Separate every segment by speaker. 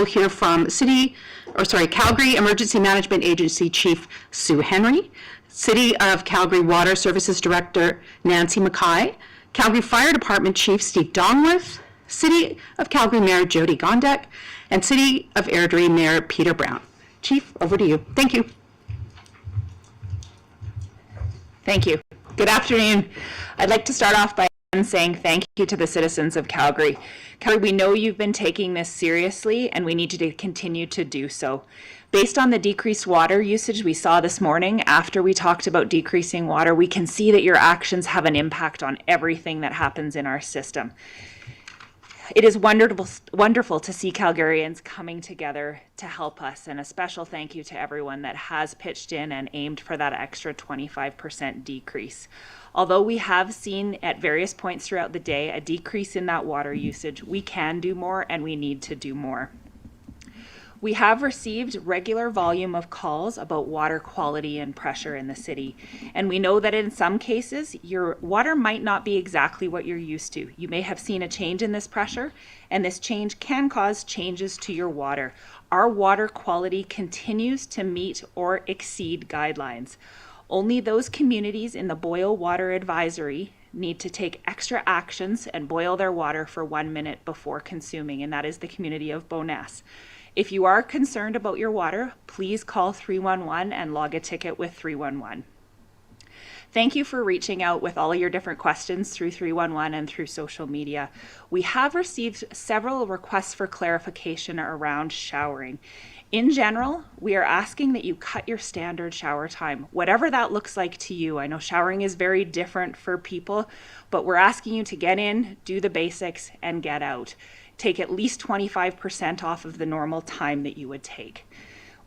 Speaker 1: will hear from Calgary Emergency Management Agency Chief Sue Henry, City of Calgary Water Services Director Nancy Mackay, Calgary Fire Department Chief Steve Dongworth, City of Calgary Mayor Jody Gondek, and City of Airdrie Mayor Peter Brown. Chief, over to you. Thank you.
Speaker 2: Thank you. Good afternoon. I'd like to start off by saying thank you to the citizens of Calgary. Calgary, we know you've been taking this seriously, and we need you to continue to do so. Based on the decreased water usage we saw this morning, after we talked about decreasing water, we can see that your actions have an impact on everything that happens in our system. It is wonderful to see Calgarians coming together to help us, and a special thank you to everyone that has pitched in and aimed for that extra 25% decrease. Although we have seen at various points throughout the day a decrease in that water usage, we can do more and we need to do more. We have received regular volume of calls about water quality and pressure in the city, and we know that in some cases your water might not be exactly what you're used to. You may have seen a change in this pressure, and this change can cause changes to your water. Our water quality continues to meet or exceed guidelines. Only those communities in the boil water advisory need to take extra actions and boil their water for 1 minute before consuming, and that is the community of Bowness. If you are concerned about your water, please call 311 and log a ticket with 311. Thank you for reaching out with all of your different questions through 311 and through social media. We have received several requests for clarification around showering. In general, we are asking that you cut your standard shower time, whatever that looks like to you. I know showering is very different for people, but we're asking you to get in, do the basics, and get out. Take at least 25% off of the normal time that you would take.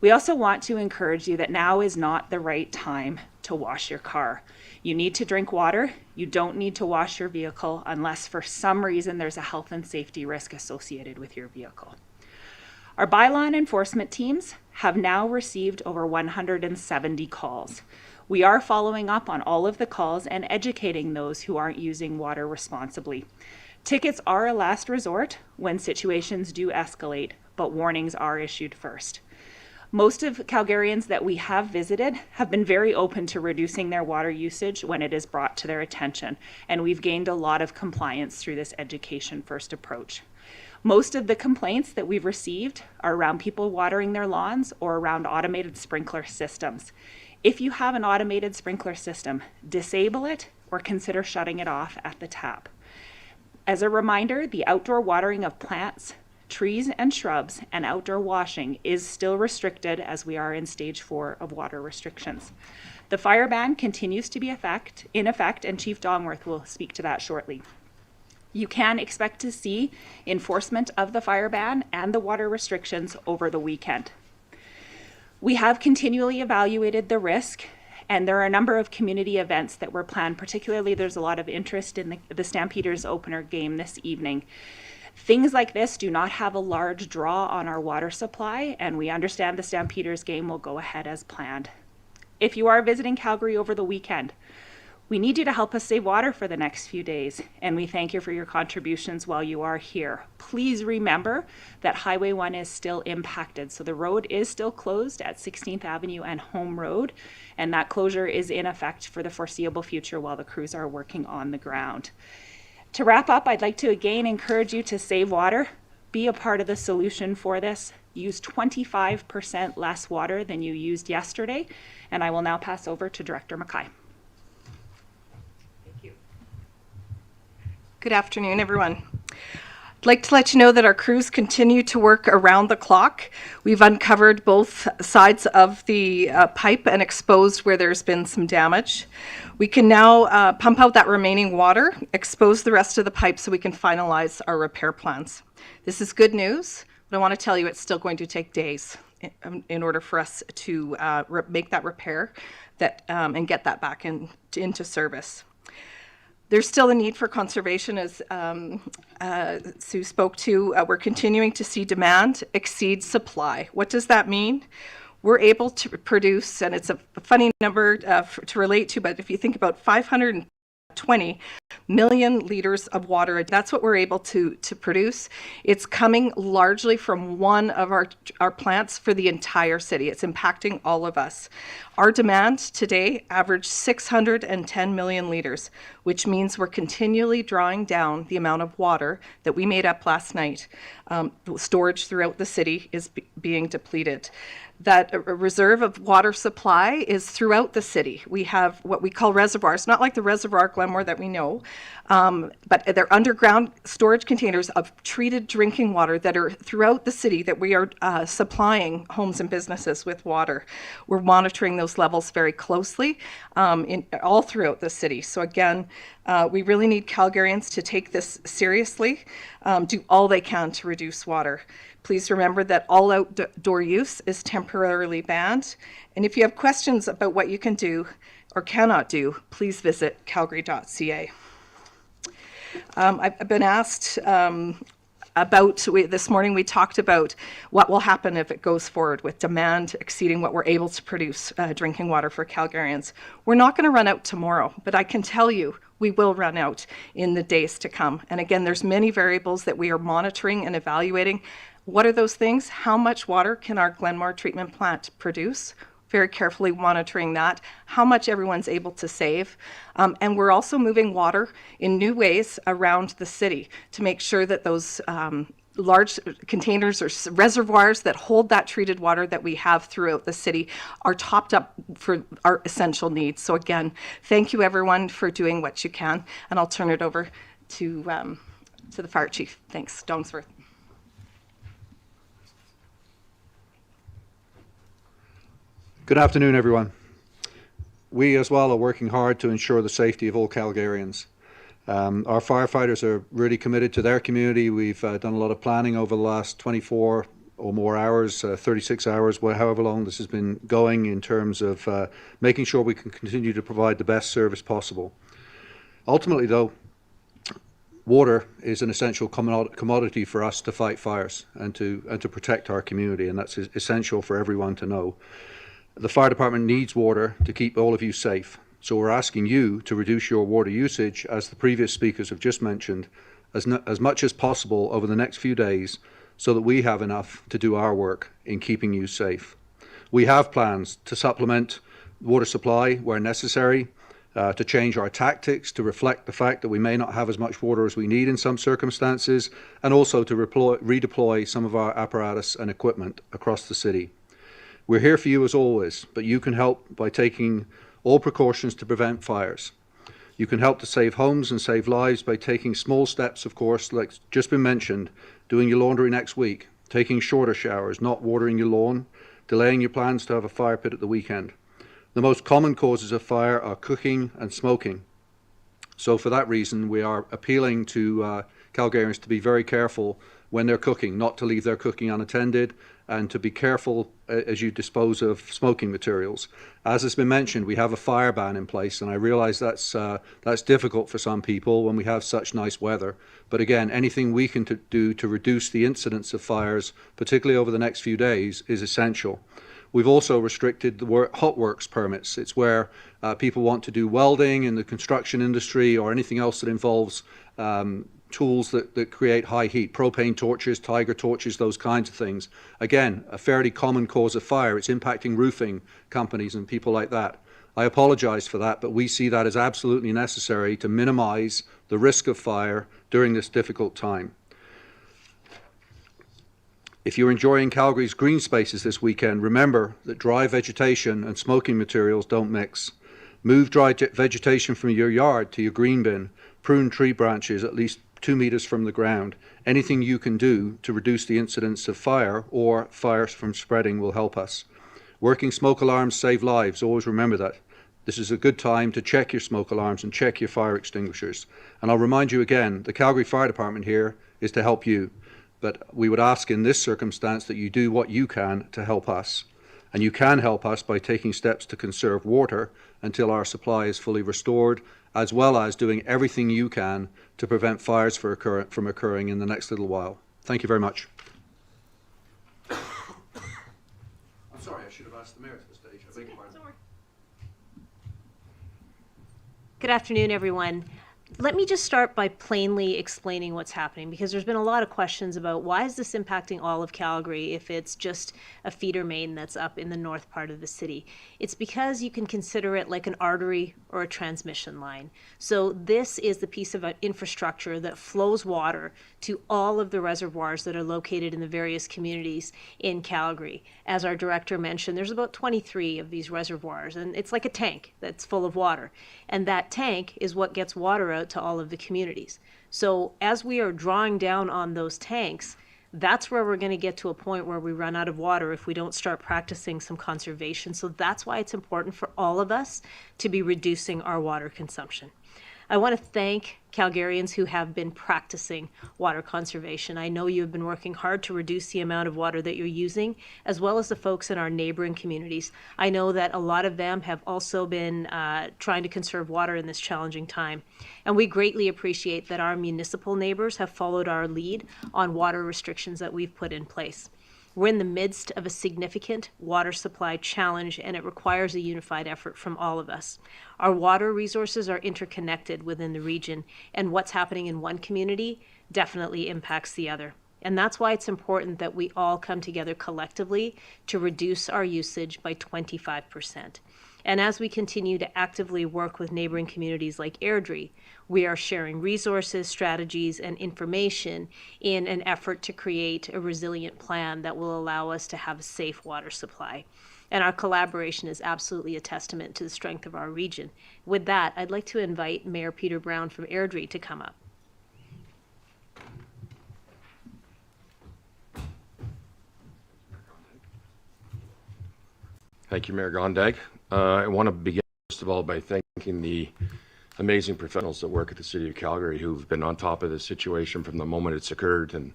Speaker 2: We also want to encourage you that now is not the right time to wash your car. You need to drink water. You don't need to wash your vehicle unless for some reason there's a health and safety risk associated with your vehicle. Our bylaw and enforcement teams have now received over 170 calls. We are following up on all of the calls and educating those who aren't using water responsibly. Tickets are a last resort when situations do escalate, but warnings are issued first. Most of Calgarians that we have visited have been very open to reducing their water usage when it is brought to their attention, and we've gained a lot of compliance through this education first approach. Most of the complaints that we've received are around people watering their lawns or around automated sprinkler systems. If you have an automated sprinkler system, disable it or consider shutting it off at the tap. As a reminder, the outdoor watering of plants, trees and shrubs, and outdoor washing is still restricted as we are in stage 4 of water restrictions. The fire ban continues to be in effect, and Chief Dongworth will speak to that shortly. You can expect to see enforcement of the fire ban and the water restrictions over the weekend. We have continually evaluated the risk, and there are a number of community events that were planned. Particularly, there's a lot of interest in the Stampeders opener game this evening. Things like this do not have a large draw on our water supply, and we understand the Stampeders game will go ahead as planned. If you are visiting Calgary over the weekend, we need you to help us save water for the next few days, and we thank you for your contributions while you are here. Please remember that Highway 1 is still impacted, so the road is still closed at 16th Avenue and Home Road, and that closure is in effect for the foreseeable future while the crews are working on the ground. To wrap up, I'd like to again encourage you to save water, be a part of the solution for this, use 25% less water than you used yesterday, and I will now pass over to Director Mackay.
Speaker 3: Good afternoon, everyone. I'd like to let you know that our crews continue to work around the clock. We've uncovered both sides of the pipe and exposed where there's been some damage. We can now pump out that remaining water, expose the rest of the pipe so we can finalize our repair plans. This is good news, but I want to tell you it's still going to take days in order for us to make that repair and get that back into service. There's still a need for conservation, as Sue spoke to. We're continuing to see demand exceed supply. What does that mean? We're able to produce, and it's a funny number to relate to, but if you think about 520 20 million liters of water. That's what we're able to produce. It's coming largely from one of our plants for the entire city. It's impacting all of us. Our demand today averaged 610 million liters, which means we're continually drawing down the amount of water that we made up last night. Storage throughout the city is being depleted. That reserve of water supply is throughout the city. We have what we call reservoirs, not like the reservoir at Glenmore that we know, but they're underground storage containers of treated drinking water that are throughout the city that we are supplying homes and businesses with water. We're monitoring those levels very closely all throughout the city. So again, we really need Calgarians to take this seriously, do all they can to reduce water. Please remember that all outdoor use is temporarily banned. And if you have questions about what you can do or cannot do, please visit calgary.ca. I've been asked this morning we talked about what will happen if it goes forward with demand exceeding what we're able to produce drinking water for Calgarians. We're not going to run out tomorrow, but I can tell you we will run out in the days to come. And again, there's many variables that we are monitoring and evaluating. What are those things? How much water can our Glenmore treatment plant produce? Very carefully monitoring that, how much everyone's able to save. And we're also moving water in new ways around the city to make sure that those large containers or reservoirs that hold that treated water that we have throughout the city are topped up for our essential needs. So again, thank you everyone for doing what you can, and I'll turn it over to the fire chief. Thanks, Dongsworth.
Speaker 4: Good afternoon, everyone. We as well are working hard to ensure the safety of all Calgarians. Our firefighters are really committed to their community. We've done a lot of planning over the last 24 or more hours, 36 hours, however long this has been going, in terms of making sure we can continue to provide the best service possible. Ultimately, though, water is an essential commodity for us to fight fires and to protect our community, and that's essential for everyone to know. The fire department needs water to keep all of you safe. So we're asking you to reduce your water usage, as the previous speakers have just mentioned, as much as possible over the next few days, so that we have enough to do our work in keeping you safe. We have plans to supplement water supply where necessary, to change our tactics to reflect the fact that we may not have as much water as we need in some circumstances, and also to redeploy some of our apparatus and equipment across the city. We're here for you as always, but you can help by taking all precautions to prevent fires. You can help to save homes and save lives by taking small steps, of course, like just been mentioned, doing your laundry next week, taking shorter showers, not watering your lawn, delaying your plans to have a fire pit at the weekend. The most common causes of fire are cooking and smoking. So for that reason, we are appealing to Calgarians to be very careful when they're cooking, not to leave their cooking unattended, and to be careful as you dispose of smoking materials. As has been mentioned, we have a fire ban in place, and I realize that's difficult for some people when we have such nice weather. But again, anything we can do to reduce the incidence of fires, particularly over the next few days, is essential. We've also restricted the hot works permits. It's where people want to do welding in the construction industry or anything else that involves tools that create high heat, propane torches, tiger torches, those kinds of things. Again, a fairly common cause of fire. It's impacting roofing companies and people like that. I apologize for that, but we see that as absolutely necessary to minimize the risk of fire during this difficult time. If you're enjoying Calgary's green spaces this weekend, remember that dry vegetation and smoking materials don't mix. Move dry vegetation from your yard to your green bin. Prune tree branches at least 2 meters from the ground. Anything you can do to reduce the incidence of fire or fires from spreading will help us. Working smoke alarms save lives. Always remember that. This is a good time to check your smoke alarms and check your fire extinguishers. And I'll remind you again, the Calgary Fire Department here is to help you. But we would ask in this circumstance that you do what you can to help us. And you can help us by taking steps to conserve water until our supply is fully restored, as well as doing everything you can to prevent fires from occurring in the next little while. Thank you very much. I'm sorry, I should have asked the mayor to the stage. I beg your pardon.
Speaker 5: Good afternoon, everyone. Let me just start by plainly explaining what's happening, because there's been a lot of questions about why is this impacting all of Calgary if it's just a feeder main that's up in the north part of the city. It's because you can consider it like an artery or a transmission line. So this is the piece of infrastructure that flows water to all of the reservoirs that are located in the various communities in Calgary. As our director mentioned, there's about 23 of these reservoirs, and it's like a tank that's full of water. And that tank is what gets water out to all of the communities. So as we are drawing down on those tanks, that's where we're going to get to a point where we run out of water if we don't start practicing some conservation. So that's why it's important for all of us to be reducing our water consumption. I want to thank Calgarians who have been practicing water conservation. I know you have been working hard to reduce the amount of water that you're using, as well as the folks in our neighboring communities. I know that a lot of them have also been trying to conserve water in this challenging time. And we greatly appreciate that our municipal neighbors have followed our lead on water restrictions that we've put in place. We're in the midst of a significant water supply challenge, and it requires a unified effort from all of us. Our water resources are interconnected within the region, and what's happening in one community definitely impacts the other. And that's why it's important that we all come together collectively to reduce our usage by 25%. And as we continue to actively work with neighboring communities like Airdrie, we are sharing resources, strategies, and information in an effort to create a resilient plan that will allow us to have a safe water supply. And our collaboration is absolutely a testament to the strength of our region. With that, I'd like to invite Mayor Peter Brown from Airdrie to come up.
Speaker 6: Thank you, Mayor Gondag. I want to begin, first of all, by thanking the amazing professionals that work at the City of Calgary who've been on top of this situation from the moment it's occurred, and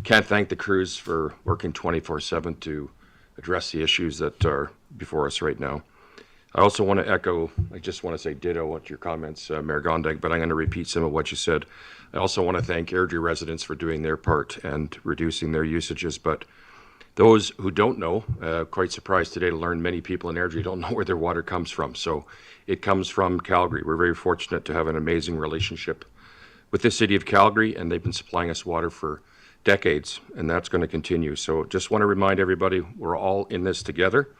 Speaker 6: can't thank the crews for working 24/7 to address the issues that are before us right now. I also want to echo, I just want to say ditto what your comments, Mayor Gondag, but I'm going to repeat some of what you said. I also want to thank Airdrie residents for doing their part and reducing their usages, but those who don't know, quite surprised today to learn many people in Airdrie don't know where their water comes from. So it comes from Calgary. We're very fortunate to have an amazing relationship with the City of Calgary, and they've been supplying us water for decades, and that's going to continue. So just want to remind everybody, we're all in this together,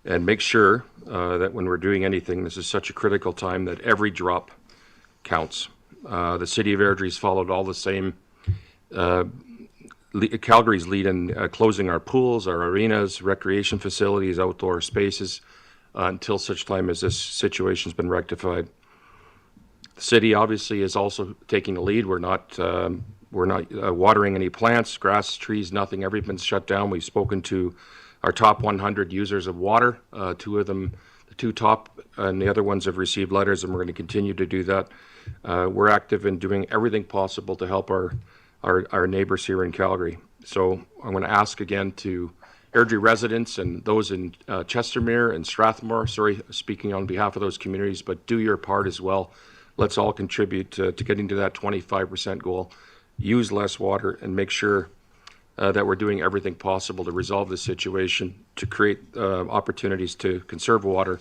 Speaker 6: and make sure that when we're doing anything, this is such a critical time that every drop counts. The City of Airdrie's followed all the same Calgary's lead in closing our pools, our arenas, recreation facilities, outdoor spaces until such time as this situation's been rectified. The city obviously is also taking the lead. We're not watering any plants, grass, trees, nothing. Everything's shut down. We've spoken to our top 100 users of water. Two of them, the two top, and the other ones have received letters, and we're going to continue to do that. We're active in doing everything possible to help our neighbors here in Calgary. So I'm going to ask again to Airdrie residents and those in Chestermere and Strathmore, sorry, speaking on behalf of those communities, but do your part as well. Let's all contribute to getting to that 25% goal. Use less water and make sure that we're doing everything possible to resolve this situation, to create opportunities to conserve water.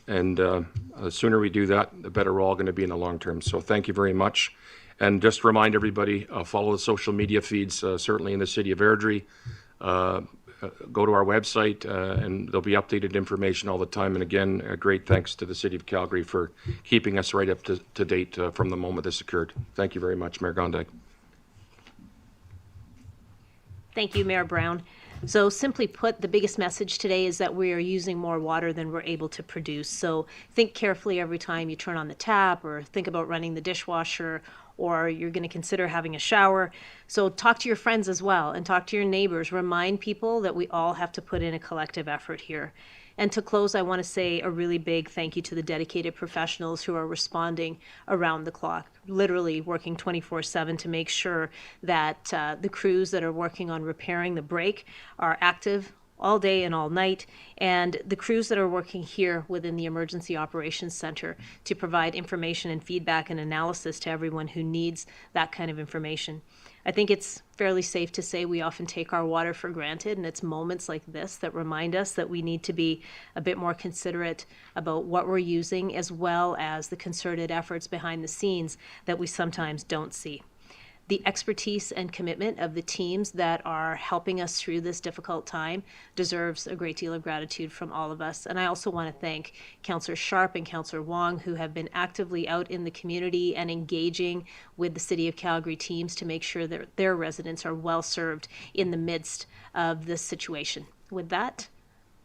Speaker 6: And the sooner we do that, the better we're all going to be in the long term. So thank you very much. And just remind everybody, follow the social media feeds, certainly in the City of Airdrie. Go to our website, and there'll be updated information all the time. And again, a great thanks to the City of Calgary for keeping us right up to date from the moment this occurred. Thank you very much, Mayor Gondag.
Speaker 5: Thank you, Mayor Brown. So simply put, the biggest message today is that we are using more water than we're able to produce. So think carefully every time you turn on the tap, or think about running the dishwasher, or you're going to consider having a shower. So talk to your friends as well, and talk to your neighbors. Remind people that we all have to put in a collective effort here. And to close, I want to say a really big thank you to the dedicated professionals who are responding around the clock, literally working 24/7 to make sure that the crews that are working on repairing the break are active all day and all night, and the crews that are working here within the Emergency Operations Center to provide information and feedback and analysis to everyone who needs that kind of information. I think it's fairly safe to say we often take our water for granted, and it's moments like this that remind us that we need to be a bit more considerate about what we're using, as well as the concerted efforts behind the scenes that we sometimes don't see. The expertise and commitment of the teams that are helping us through this difficult time deserves a great deal of gratitude from all of us. And I also want to thank Councillor Sharp and Councillor Wong, who have been actively out in the community and engaging with the City of Calgary teams to make sure that their residents are well served in the midst of this situation. With that,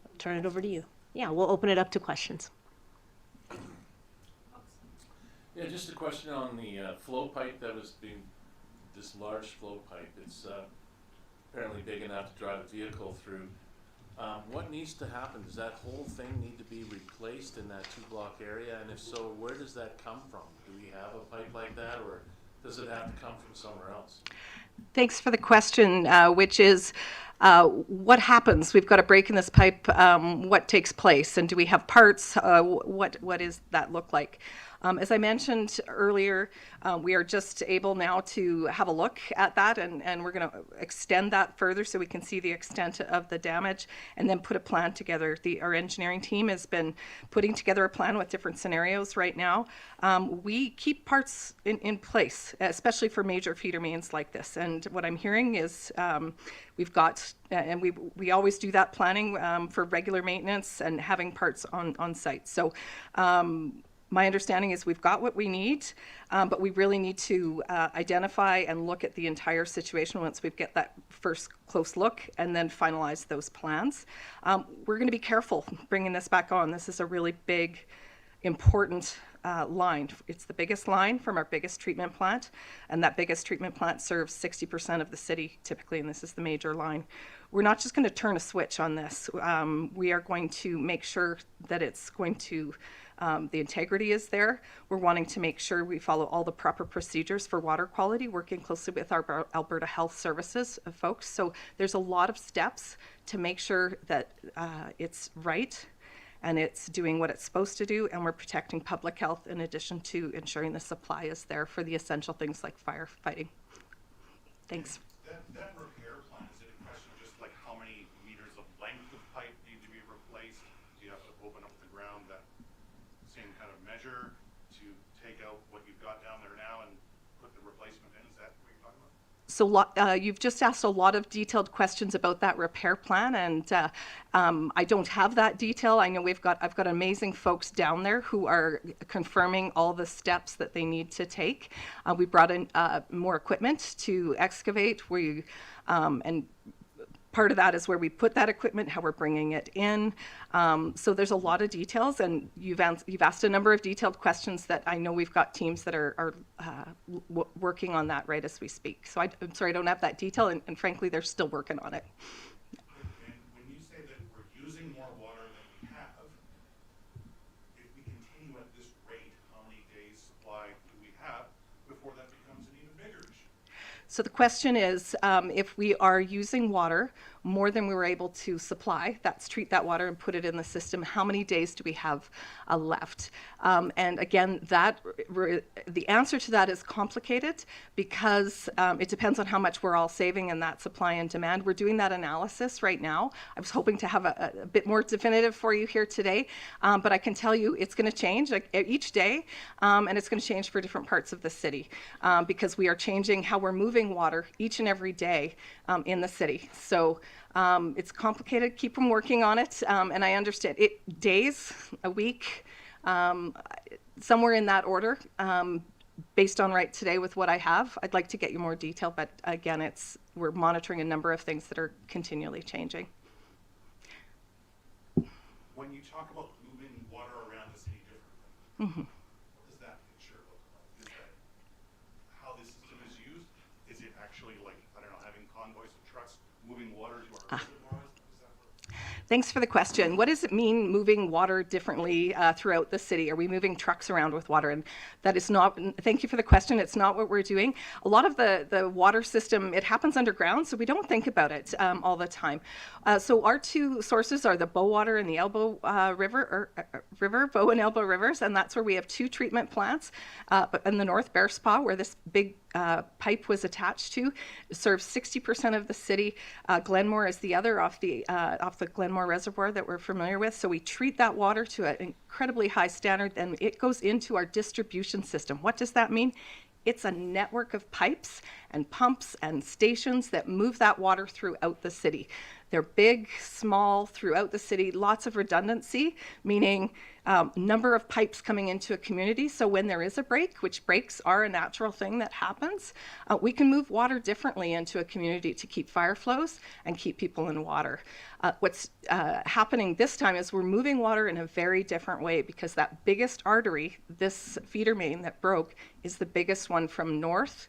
Speaker 5: I'll turn it over to you. Yeah, we'll open it up to questions.
Speaker 7: Yeah, just a question on the flow pipe that was being, this large flow pipe. It's apparently big enough to drive a vehicle through. What needs to happen? Does that whole thing need to be replaced in that 2-block area? And if so, where does that come from? Do we have a pipe like that, or does it have to come from somewhere else?
Speaker 3: Thanks for the question, which is what happens? We've got a break in this pipe. What takes place? And do we have parts? What does that look like? As I mentioned earlier, we are just able now to have a look at that, and we're going to extend that further so we can see the extent of the damage and then put a plan together. Our engineering team has been putting together a plan with different scenarios right now. We keep parts in place, especially for major feeder mains like this. And what I'm hearing is we've got, and we always do that planning for regular maintenance and having parts on site. So my understanding is we've got what we need, but we really need to identify and look at the entire situation once we get that first close look and then finalize those plans. We're going to be careful bringing this back on. This is a really big, important line. It's the biggest line from our biggest treatment plant, and that biggest treatment plant serves 60% of the city typically, and this is the major line. We're not just going to turn a switch on this. We are going to make sure that it's going to the integrity is there. We're wanting to make sure we follow all the proper procedures for water quality, working closely with our Alberta Health Services folks. So there's a lot of steps to make sure that it's right and it's doing what it's supposed to do, and we're protecting public health in addition to ensuring the supply is there for the essential things like firefighting. Thanks.
Speaker 8: That repair plan, is it a question of just like how many meters of length of pipe need to be replaced? Do you have to open up the ground that same kind of measure to take out what you've got down there now and put the replacement in? Is that what you're talking about?
Speaker 3: So you've just asked a lot of detailed questions about that repair plan, and I don't have that detail. I know I've got amazing folks down there who are confirming all the steps that they need to take. We brought in more equipment to excavate. And part of that is where we put that equipment, how we're bringing it in. So there's a lot of details, and you've asked a number of detailed questions that I know we've got teams that are working on that right as we speak. So I'm sorry I don't have that detail, and frankly, they're still working on it.
Speaker 8: And when you say that we're using more water than we have, if we continue at this rate, how many days supply do we have before that becomes an even bigger issue?
Speaker 3: So the question is, if we are using water more than we were able to supply, that's treat that water and put it in the system, how many days do we have left? And again, the answer to that is complicated because it depends on how much we're all saving in that supply and demand. We're doing that analysis right now. I was hoping to have a bit more definitive for you here today, but I can tell you it's going to change each day, and it's going to change for different parts of the city because we are changing how we're moving water each and every day in the city. So it's complicated. Keep them working on it, and I understand it. Days, a week, somewhere in that order. Based on right today with what I have, I'd like to get you more detail, but again, we're monitoring a number of things that are continually changing.
Speaker 8: When you talk about moving water around the city differently, what does that picture look like? Is that how this system is used? Is it actually like, I don't know, having convoys of trucks moving water to our reservoirs? How does that work?
Speaker 3: Thanks for the question. What does it mean moving water differently throughout the city? Are we moving trucks around with water? And that is not, thank you for the question, it's not what we're doing. A lot of the water system, it happens underground, so we don't think about it all the time. So our two sources are the Bowater and the Elbow Bow and Elbow rivers, and that's where we have two treatment plants. But in the North Bear Spa, where this big pipe was attached to. It serves 60% of the city. Glenmore is the other off the Glenmore Reservoir that we're familiar with. So we treat that water to an incredibly high standard, and it goes into our distribution system. What does that mean? It's a network of pipes and pumps and stations that move that water throughout the city. They're big, small, throughout the city, lots of redundancy, meaning number of pipes coming into a community. So when there is a break, which breaks are a natural thing that happens, we can move water differently into a community to keep fire flows and keep people in water. What's happening this time is we're moving water in a very different way, because that biggest artery, this feeder main that broke, is the biggest one from north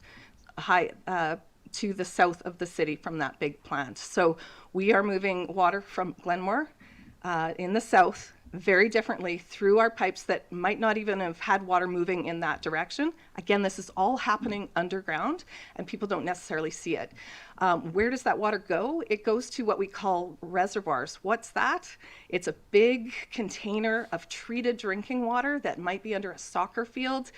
Speaker 3: to the south of the city from that big plant. So we are moving water from Glenmore in the south very differently through our pipes that might not even have had water moving in that direction. Again, this is all happening underground and people don't necessarily see it. Where does that water go? It goes to what we call reservoirs. What's that? It's a big container of treated drinking water that might be under a soccer field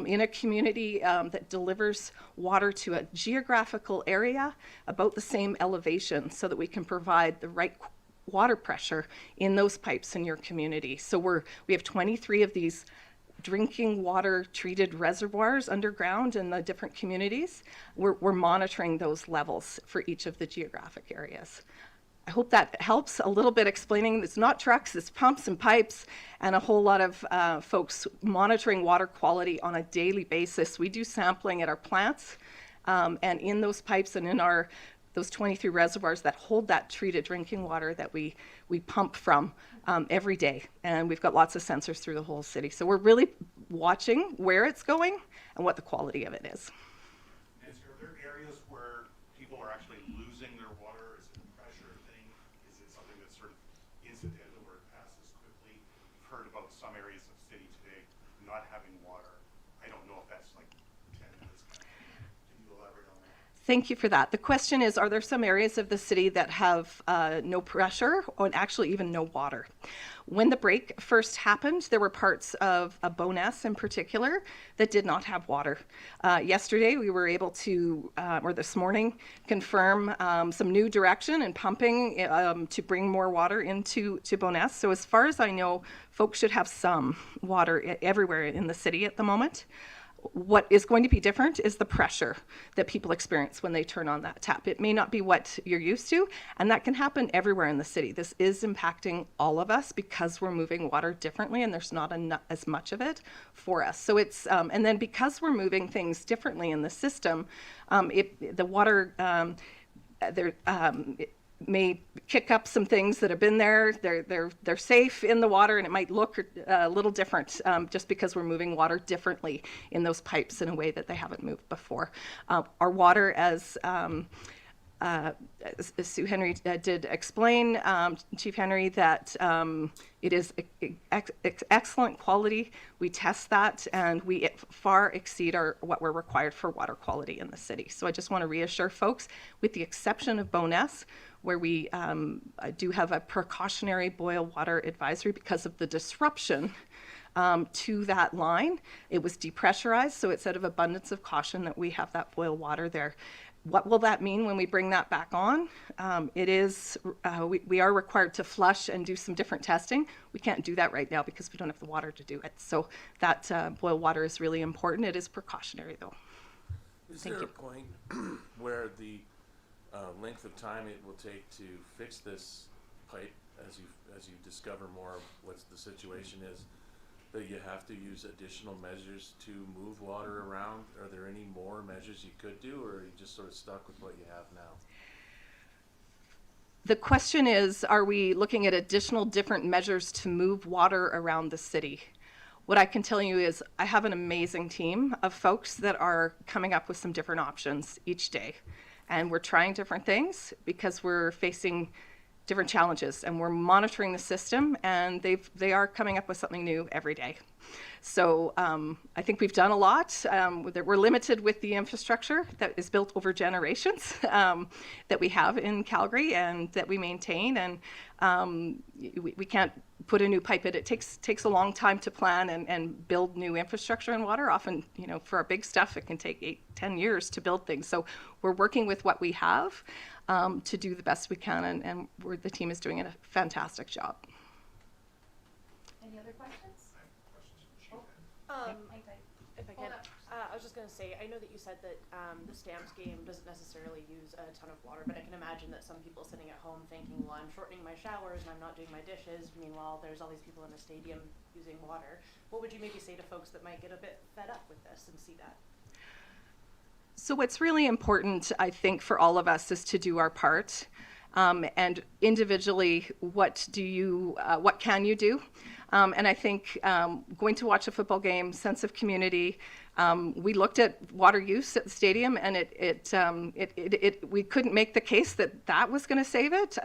Speaker 3: in a community that delivers water to a geographical area about the same elevation, so that we can provide the right water pressure in those pipes in your community. So we have 23 of these drinking water treated reservoirs underground in the different communities. We're monitoring those levels for each of the geographic areas. I hope that helps a little bit explaining. It's not trucks, it's pumps and pipes, and a whole lot of folks monitoring water quality on a daily basis. We do sampling at our plants, and in those pipes and in those 23 reservoirs that hold that treated drinking water that we pump from every day. And we've got lots of sensors through the whole city. So we're really watching where it's going and what the quality of it is.
Speaker 8: Nancy, are there areas where people are actually losing their water? Is it a pressure thing? Is it something that's sort of incidental where it passes quickly? We've heard about some areas of the city today not having water. I don't know if that's like 10 minutes. Can you elaborate on that?
Speaker 3: Thank you for that. The question is, are there some areas of the city that have no pressure or actually even no water? When the break first happened, there were parts of Bowness in particular that did not have water. Yesterday, we were able to, or this morning, confirm some new direction and pumping to bring more water into Bowness. So as far as I know, folks should have some water everywhere in the city at the moment. What is going to be different is the pressure that people experience when they turn on that tap. It may not be what you're used to, and that can happen everywhere in the city. This is impacting all of us because we're moving water differently and there's not as much of it for us. So it's, and then because we're moving things differently in the system, the water, it may kick up some things that have been there. They're safe in the water, and it might look a little different just because we're moving water differently in those pipes in a way that they haven't moved before. Our water, as Sue Henry did explain, Chief Henry, that it is excellent quality. We test that, and we far exceed what we're required for water quality in the city. So I just want to reassure folks, with the exception of Bowness, where we do have a precautionary boil water advisory because of the disruption to that line. It was depressurized, so it's out of abundance of caution that we have that boil water there. What will that mean when we bring that back on? It is, we are required to flush and do some different testing. We can't do that right now because we don't have the water to do it. So that boil water is really important. It is precautionary though.
Speaker 7: Is there a point where the length of time it will take to fix this pipe as you discover more of what the situation is, that you have to use additional measures to move water around? Are there any more measures you could do, or are you just sort of stuck with what you have now?
Speaker 3: The question is, are we looking at additional different measures to move water around the city? What I can tell you is I have an amazing team of folks that are coming up with some different options each day. And we're trying different things because we're facing different challenges, and we're monitoring the system, and they are coming up with something new every day. So I think we've done a lot. We're limited with the infrastructure that is built over generations that we have in Calgary and that we maintain, and we can't put a new pipe in. It takes a long time to plan and build new infrastructure in water. Often, for our big stuff, it can take 8-10 years to build things. So we're working with what we have to do the best we can, and the team is doing a fantastic job.
Speaker 9: Any other questions?
Speaker 10: If I can, I was just going to say, I know that you said that the Stamps game doesn't necessarily use a ton of water, but I can imagine that some people sitting at home thinking, well, I'm shortening my showers and I'm not doing my dishes. Meanwhile, there's all these people in the stadium using water. What would you maybe say to folks that might get a bit fed up with this and see that?
Speaker 3: So what's really important, I think, for all of us is to do our part. And individually, what can you do? And I think going to watch a football game, sense of community. We looked at water use at the stadium, and we couldn't make the case that was going to save it,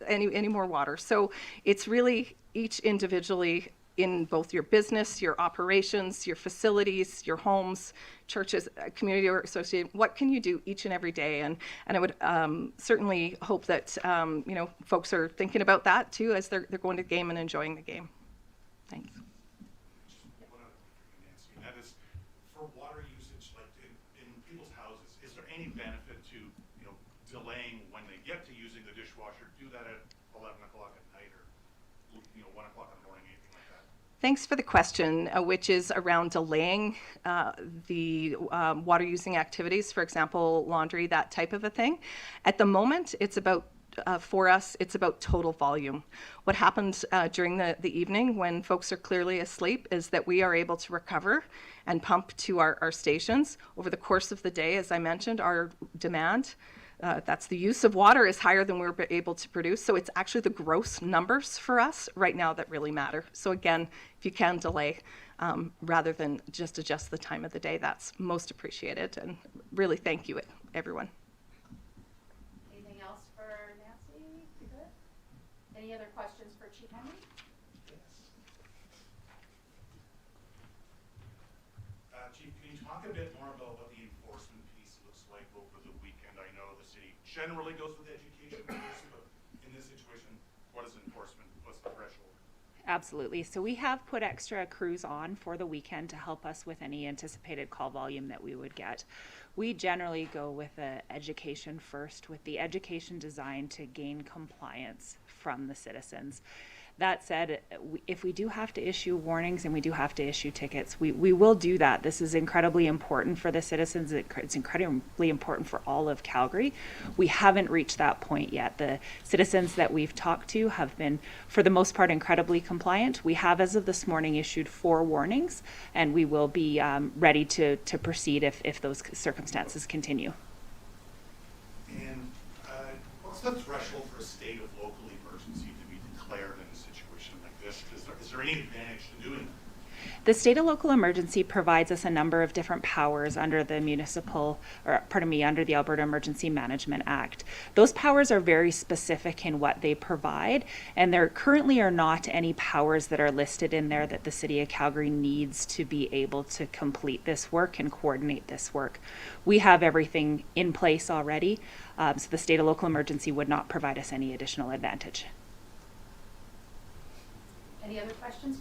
Speaker 3: any more water. So it's really each individually in both your business, your operations, your facilities, your homes, churches, community or association. What can you do each and every day? And I would certainly hope that folks are thinking about that too as they're going to the game and enjoying the game. Thanks.
Speaker 8: One other thing, Nancy, and that is for water usage, like in people's houses, is there any benefit to delaying when they get to using the dishwasher? Do that at 11 o'clock at night or 1 o'clock in the morning, anything like that?
Speaker 3: Thanks for the question, which is around delaying the water using activities, for example, laundry, that type of a thing. At the moment, it's about for us, it's about total volume. What happens during the evening when folks are clearly asleep is that we are able to recover and pump to our stations. Over the course of the day, as I mentioned, our demand, that's the use of water, is higher than we're able to produce. So it's actually the gross numbers for us right now that really matter. So again, if you can delay rather than just adjust the time of the day, that's most appreciated. And really thank you, everyone.
Speaker 9: Anything else for Nancy? Good. Any other questions for Chief Henry?
Speaker 8: Chief, can you talk a bit more about what the enforcement piece looks like over the weekend? I know the city generally goes with education piece, but in this situation, what is enforcement? What's the threshold?
Speaker 2: Absolutely. So we have put extra crews on for the weekend to help us with any anticipated call volume that we would get. We generally go with education first, with the education designed to gain compliance from the citizens. That said, if we do have to issue warnings and we do have to issue tickets, we will do that. This is incredibly important for the citizens. It's incredibly important for all of Calgary. We haven't reached that point yet. The citizens that we've talked to have been, for the most part, incredibly compliant. We have, as of this morning, issued 4 warnings, and we will be ready to proceed if those circumstances continue.
Speaker 8: And what's the threshold for a state of local emergency to be declared in a situation like this? Is there any advantage to doing that?
Speaker 2: The state of local emergency provides us a number of different powers under the under the Alberta Emergency Management Act. Those powers are very specific in what they provide, and there currently are not any powers that are listed in there that the City of Calgary needs to be able to complete this work and coordinate this work. We have everything in place already, so the state of local emergency would not provide us any additional advantage.
Speaker 9: Any other questions